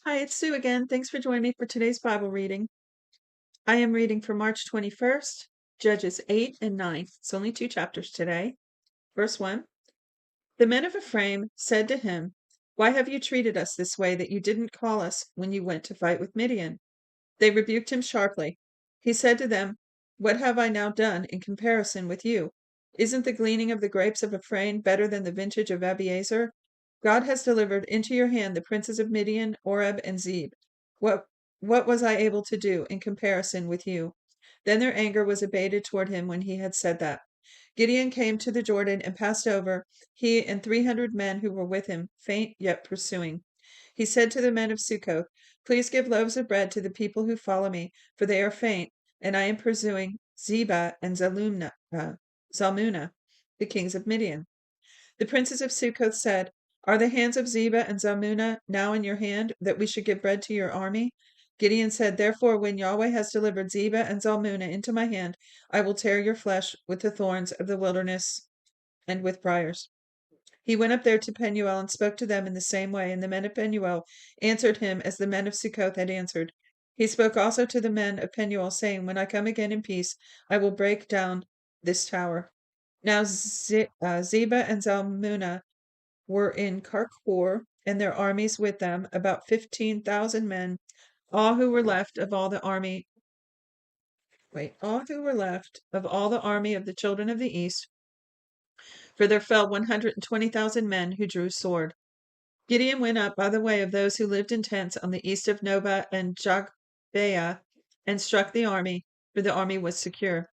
Hi, it's Sue again. Thanks for joining me for today's Bible reading. I am reading for March 21st, Judges 8 and 9. It's only 2 chapters today. Verse 1. The men of Ephraim said to him, "Why have you treated us this way that you didn't call us when you went to fight with Midian?" They rebuked him sharply. He said to them, "What have I now done in comparison with you? Isn't the gleaning of the grapes of Ephraim better than the vintage of Abiezer? God has delivered into your hand the princes of Midian, Oreb, and Zeb. What what was I able to do in comparison with you?" Then their anger was abated toward him when he had said that. Gideon came to the Jordan and passed over, he and 300 men who were with him, faint yet pursuing. He said to the men of Succoth, "Please give loaves of bread to the people who follow me, for they are faint, and I am pursuing Zebah and Zalmunna, the kings of Midian." The princes of Succoth said, "Are the hands of Zebah and Zalmunna now in your hand, that we should give bread to your army?" Gideon said, "Therefore, when Yahweh has delivered Zebah and Zalmunna into my hand, I will tear your flesh with the thorns of the wilderness and with briars." He went up there to Penuel and spoke to them in the same way, and the men of Penuel answered him as the men of Succoth had answered. He spoke also to the men of Penuel, saying, "When I come again in peace, I will break down this tower." Now Zebah and Zalmunna were in Karkor, and their armies with them, about 15,000 men, all who were left of all the army. All who were left of all the army of the children of the east, for there fell 120,000 men who drew sword. Gideon went up by the way of those who lived in tents on the east of Nobah and Jogbeah, and struck the army, for the army was secure.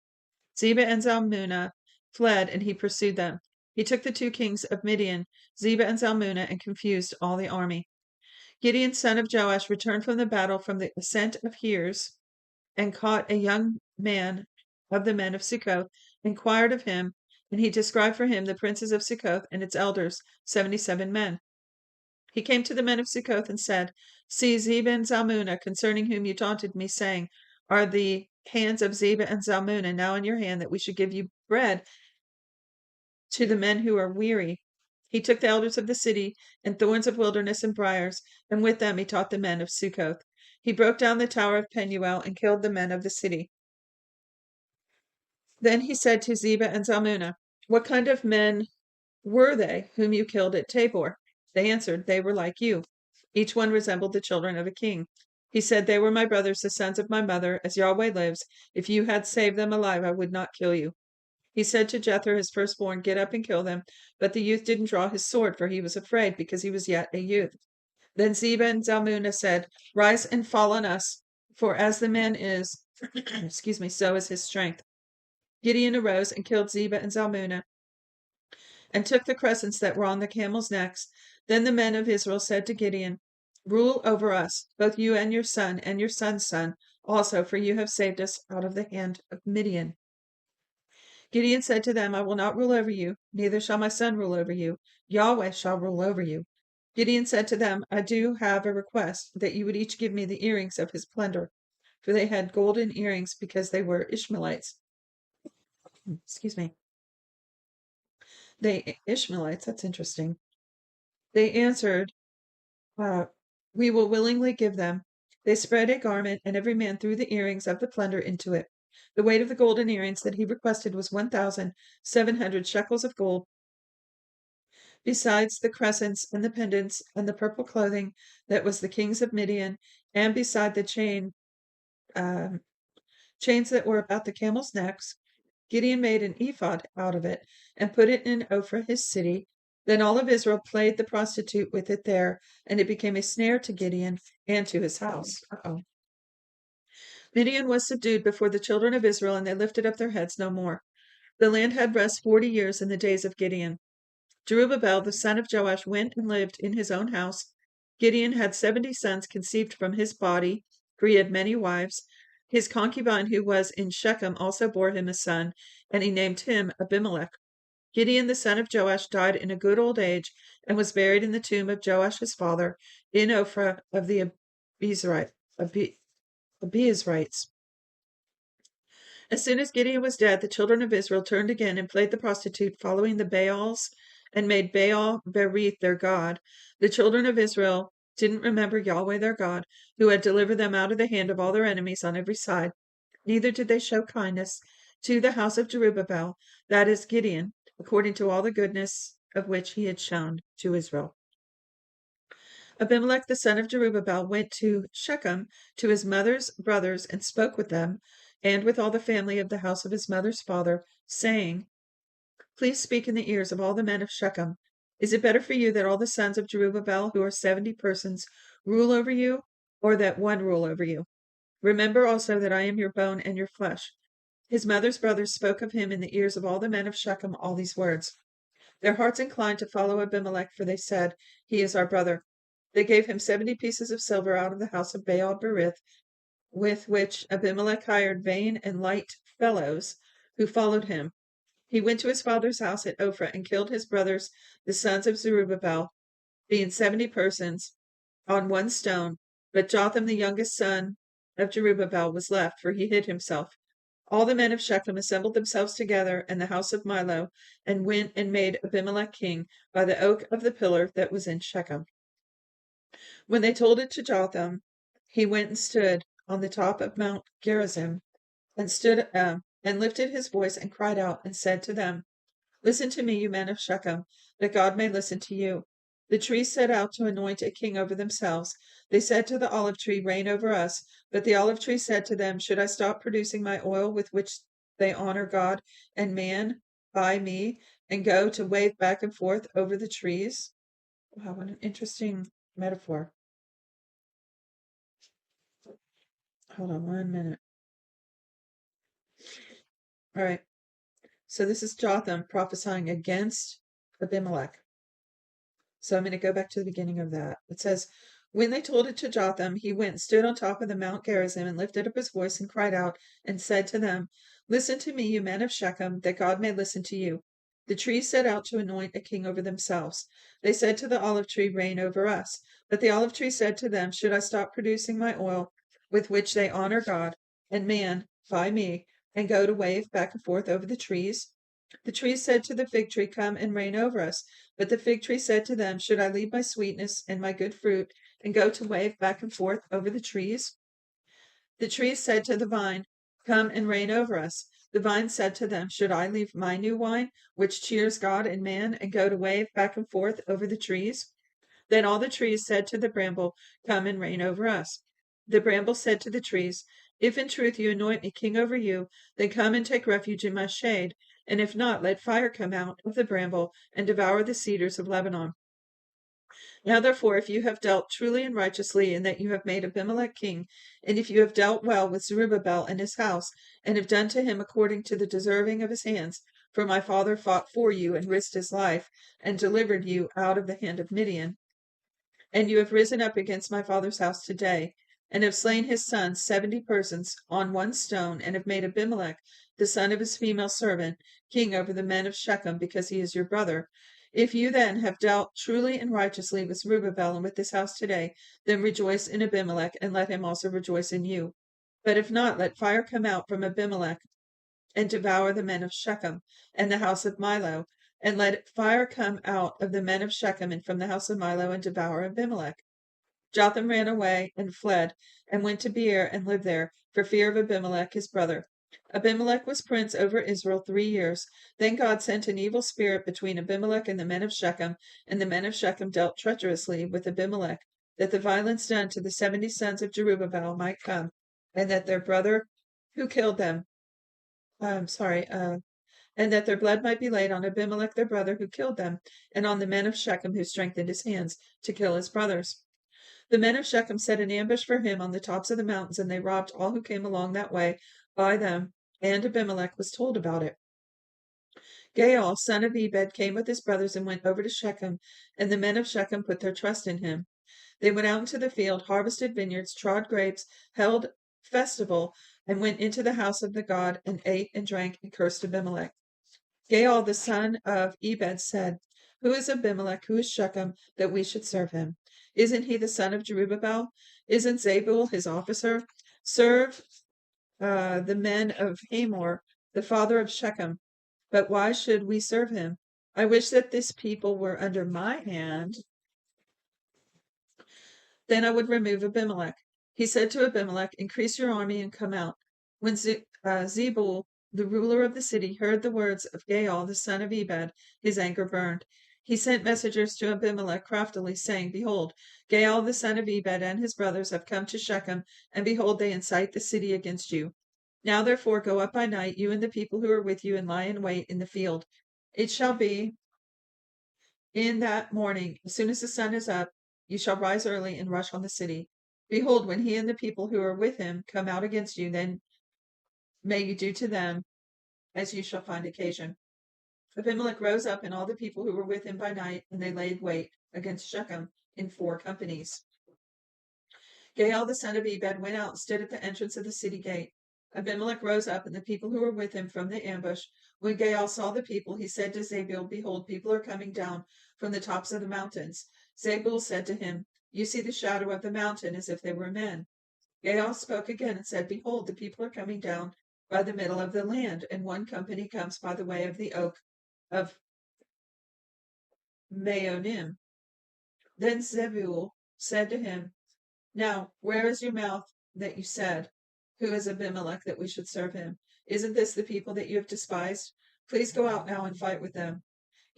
Zebah and Zalmunna fled, and he pursued them. He took the 2 kings of Midian, Zebah and Zalmunna, and confused all the army. Gideon, son of Joash, returned from the battle from the ascent of Heres, and caught a young man of the men of Succoth, inquired of him, and he described for him the princes of Succoth and its elders, 77 men. He came to the men of Succoth and said, "See, Zebah and Zalmunna, concerning whom you taunted me, saying, Are the hands of Zebah and Zalmunna now in your hand, that we should give you bread to the men who are weary?" He took the elders of the city, and thorns of wilderness and briars, and with them he taught the men of Succoth. He broke down the tower of Penuel and killed the men of the city. Then he said to Zebah and Zalmunna, "What kind of men were they whom you killed at Tabor?" They answered, "They were like you. Each one resembled the children of a king." He said, "They were my brothers, the sons of my mother. As Yahweh lives, if you had saved them alive, I would not kill you." He said to Jether, his firstborn, "Get up and kill them." But the youth didn't draw his sword, for he was afraid, because he was yet a youth. Then Zebah and Zalmunna said, "Rise and fall on us, for as the man is, so is his strength." Gideon arose and killed Zebah and Zalmunna, and took the crescents that were on the camels' necks. Then the men of Israel said to Gideon, "Rule over us, both you and your son's son also, for you have saved us out of the hand of Midian." Gideon said to them, "I will not rule over you, neither shall my son rule over you. Yahweh shall rule over you." Gideon said to them, "I do have a request, that you would each give me the earrings of his plunder." For they had golden earrings, because they were Ishmaelites. Excuse me. Ishmaelites, that's interesting. They answered, "We will willingly give them." They spread a garment, and every man threw the earrings of the plunder into it. The weight of the golden earrings that he requested was 1,700 shekels of gold, besides the crescents and the pendants and the purple clothing that was the king's of Midian, and beside the chains that were about the camels' necks. Gideon made an ephod out of it and put it in Ophrah his city. Then all of Israel played the prostitute with it there, and it became a snare to Gideon and to his house. Midian was subdued before the children of Israel, and they lifted up their heads no more. The land had rest 40 years in the days of Gideon. Jerubbaal, the son of Joash, went and lived in his own house. Gideon had 70 sons conceived from his body, for he had many wives. His concubine, who was in Shechem, also bore him a son, and he named him Abimelech. Gideon, the son of Joash, died in a good old age, and was buried in the tomb of Joash his father, in Ophrah of the Abiezrites. As soon as Gideon was dead, the children of Israel turned again and played the prostitute, following the Baals, and made Baal Berith their god. The children of Israel didn't remember Yahweh their God, who had delivered them out of the hand of all their enemies on every side. Neither did they show kindness to the house of Jerubbaal, that is Gideon, according to all the goodness of which he had shown to Israel. Abimelech the son of Jerubbaal went to Shechem to his mother's brothers and spoke with them, and with all the family of the house of his mother's father, saying, Please speak in the ears of all the men of Shechem. Is it better for you that all the sons of Jerubbaal, who are 70 persons, rule over you, or that one rule over you? Remember also that I am your bone and your flesh. His mother's brothers spoke of him in the ears of all the men of Shechem all these words. Their hearts inclined to follow Abimelech, for they said, He is our brother. They gave him 70 pieces of silver out of the house of Baal Berith, with which Abimelech hired vain and light fellows who followed him. He went to his father's house at Ophrah and killed his brothers, the sons of Zerubbabel, being 70 persons, on one stone. But Jotham, the youngest son of Jerubbaal, was left, for he hid himself. All the men of Shechem assembled themselves together in the house of Milo, and went and made Abimelech king by the oak of the pillar that was in Shechem. When they told it to Jotham, he went and stood on the top of Mount Gerizim, and lifted his voice and cried out and said to them, Listen to me, you men of Shechem, that God may listen to you. The trees set out to anoint a king over themselves. They said to the olive tree, Reign over us. But the olive tree said to them, Should I stop producing my oil with which they honor God and man by me, and go to wave back and forth over the trees? Wow, what an interesting metaphor. Hold on 1 minute. All right. So this is Jotham prophesying against Abimelech. So I'm going to go back to the beginning of that. It says, When they told it to Jotham, he went and stood on top of the Mount Gerizim and lifted up his voice and cried out and said to them, Listen to me, you men of Shechem, that God may listen to you. The trees set out to anoint a king over themselves. They said to the olive tree, Reign over us. But the olive tree said to them, Should I stop producing my oil with which they honor God and man by me, and go to wave back and forth over the trees? The trees said to the fig tree, Come and reign over us. But the fig tree said to them, Should I leave my sweetness and my good fruit, and go to wave back and forth over the trees? The trees said to the vine, Come and reign over us. The vine said to them, Should I leave my new wine, which cheers God and man, and go to wave back and forth over the trees? Then all the trees said to the bramble, Come and reign over us. The bramble said to the trees, If in truth you anoint me king over you, then come and take refuge in my shade. And if not, let fire come out of the bramble and devour the cedars of Lebanon. Now therefore, if you have dealt truly and righteously, in that you have made Abimelech king, and if you have dealt well with Zerubbabel and his house, and have done to him according to the deserving of his hands, for my father fought for you and risked his life, and delivered you out of the hand of Midian, and you have risen up against my father's house today, and have slain his sons 70 persons on one stone, and have made Abimelech, the son of his female servant, king over the men of Shechem, because he is your brother. If you then have dealt truly and righteously with Zerubbabel and with this house today, then rejoice in Abimelech, and let him also rejoice in you. But if not, let fire come out from Abimelech and devour the men of Shechem and the house of Milo, and let fire come out of the men of Shechem and from the house of Milo and devour Abimelech. Jotham ran away and fled, and went to Beer and lived there, for fear of Abimelech his brother. Abimelech was prince over Israel 3 years. Then God sent an evil spirit between Abimelech and the men of Shechem, and the men of Shechem dealt treacherously with Abimelech, that the violence done to the 70 sons of Jerubbaal might come, and that their brother who killed them, I'm sorry, and that their blood might be laid on Abimelech their brother who killed them, and on the men of Shechem who strengthened his hands to kill his brothers. The men of Shechem set an ambush for him on the tops of the mountains, and they robbed all who came along that way by them, and Abimelech was told about it. Gaal, son of Ebed, came with his brothers and went over to Shechem, and the men of Shechem put their trust in him. They went out into the field, harvested vineyards, trod grapes, held festival, and went into the house of the god, and ate and drank, and cursed Abimelech. Gaal, the son of Ebed, said, Who is Abimelech? Who is Shechem, that we should serve him? Isn't he the son of Jerubbaal? Isn't Zabul his officer? Serve the men of Hamor, the father of Shechem. But why should we serve him? I wish that this people were under my hand, Then I would remove Abimelech. He said to Abimelech, increase your army and come out. When Zebul, the ruler of the city, heard the words of Gaal, the son of Ebed, his anger burned. He sent messengers to Abimelech craftily, saying, behold, Gaal, the son of Ebed, and his brothers have come to Shechem, and behold, they incite the city against you. Now therefore go up by night, you and the people who are with you, and lie in wait in the field. It shall be in that morning, as soon as the sun is up, you shall rise early and rush on the city. Behold, when he and the people who are with him come out against you, then may you do to them as you shall find occasion. Abimelech rose up and all the people who were with him by night, and they laid wait against Shechem in 4 companies. Gaal the son of Ebed went out and stood at the entrance of the city gate. Abimelech rose up and the people who were with him from the ambush. When Gaal saw the people, he said to Zebul, behold, people are coming down from the tops of the mountains. Zebul said to him, you see the shadow of the mountain as if they were men. Gaal spoke again and said, behold, the people are coming down by the middle of the land, and 1 company comes by the way of the oak of Maonim. Then Zebul said to him, now, where is your mouth that you said, who is Abimelech, that we should serve him? Isn't this the people that you have despised? Please go out now and fight with them.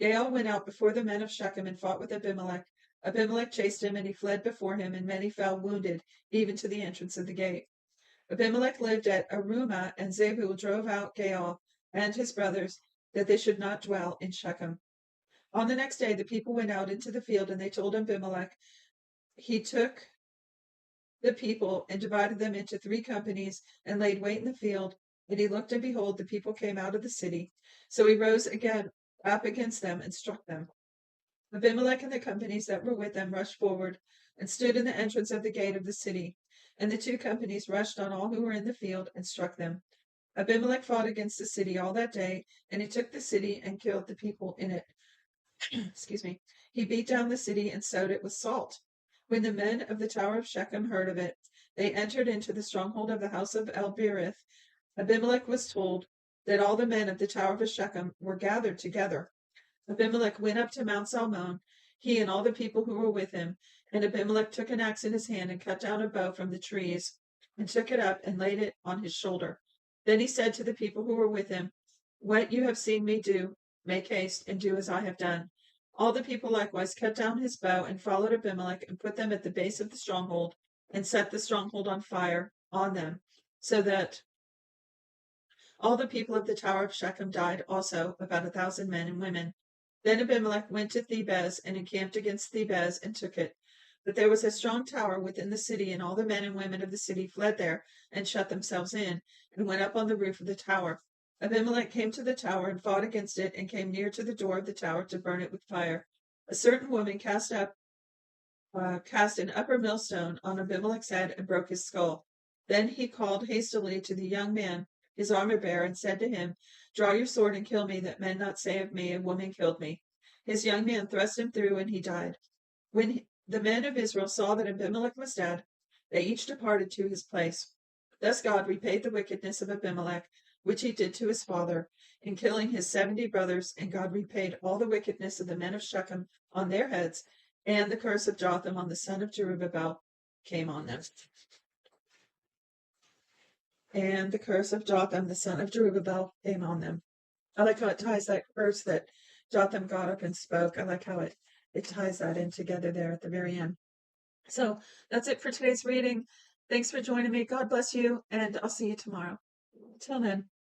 Gaal went out before the men of Shechem and fought with Abimelech. Abimelech chased him, and he fled before him, and many fell wounded, even to the entrance of the gate. Abimelech lived at Arumah, and Zebul drove out Gaal and his brothers, that they should not dwell in Shechem. On the next day, the people went out into the field, and they told Abimelech. He took the people and divided them into 3 companies and laid wait in the field. And he looked, and behold, the people came out of the city. So he rose again up against them and struck them. Abimelech and the companies that were with them rushed forward and stood in the entrance of the gate of the city. And the 2 companies rushed on all who were in the field and struck them. Abimelech fought against the city all that day, and he took the city and killed the people in it. Excuse me. He beat down the city and sowed it with salt. When the men of the tower of Shechem heard of it, they entered into the stronghold of the house of El-Berith. Abimelech was told that all the men of the tower of Shechem were gathered together. Abimelech went up to Mount Zalmon, he and all the people who were with him. And Abimelech took an axe in his hand and cut down a bow from the trees, and took it up and laid it on his shoulder. Then he said to the people who were with him, what you have seen me do, make haste and do as I have done. All the people likewise cut down his bow and followed Abimelech and put them at the base of the stronghold and set the stronghold on fire on them, so that all the people of the tower of Shechem died also, about 1,000 men and women. Then Abimelech went to Thebez and encamped against Thebez and took it. But there was a strong tower within the city, and all the men and women of the city fled there and shut themselves in and went up on the roof of the tower. Abimelech came to the tower and fought against it and came near to the door of the tower to burn it with fire. A certain woman cast an upper millstone on Abimelech's head and broke his skull. Then he called hastily to the young man, his armor bearer, and said to him, draw your sword and kill me, that men not say of me, a woman killed me. His young man thrust him through, and he died. When the men of Israel saw that Abimelech was dead, they each departed to his place. Thus God repaid the wickedness of Abimelech, which he did to his father, in killing his 70 brothers, and God repaid all the wickedness of the men of Shechem on their heads, and the curse of Jotham on the son of Jerubbaal came on them. And the curse of Jotham, the son of Jerubbaal, came on them. I like how it ties that curse that Jotham got up and spoke. I like how it ties that in together there at the very end. So that's it for today's reading. Thanks for joining me. God bless you, and I'll see you tomorrow. Till then.